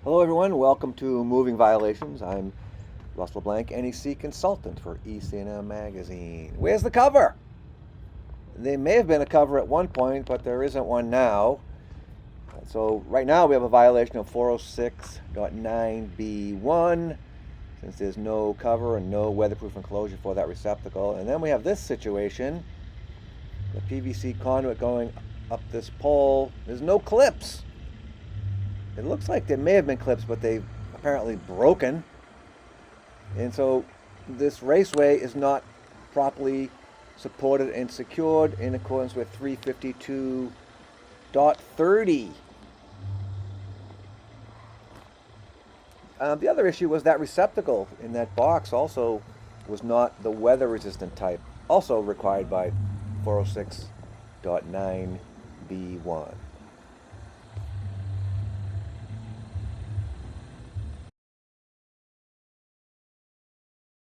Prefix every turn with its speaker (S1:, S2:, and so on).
S1: Hello everyone, welcome to Moving Violations. I'm Russ LeBlanc, NEC consultant for EC&M Magazine. Where's the cover? There may have been a cover at one point, but there isn't one now. So right now we have a violation of 406.9B1, since there's no cover and no weatherproof enclosure for that receptacle. And then we have this situation, the PVC conduit going up this pole. There's no clips. It looks like there may have been clips, but they've apparently broken. And so this raceway is not properly supported and secured in accordance with 352.30. The other issue was that receptacle in that box also was not the weather resistant type, also required by 406.9B1.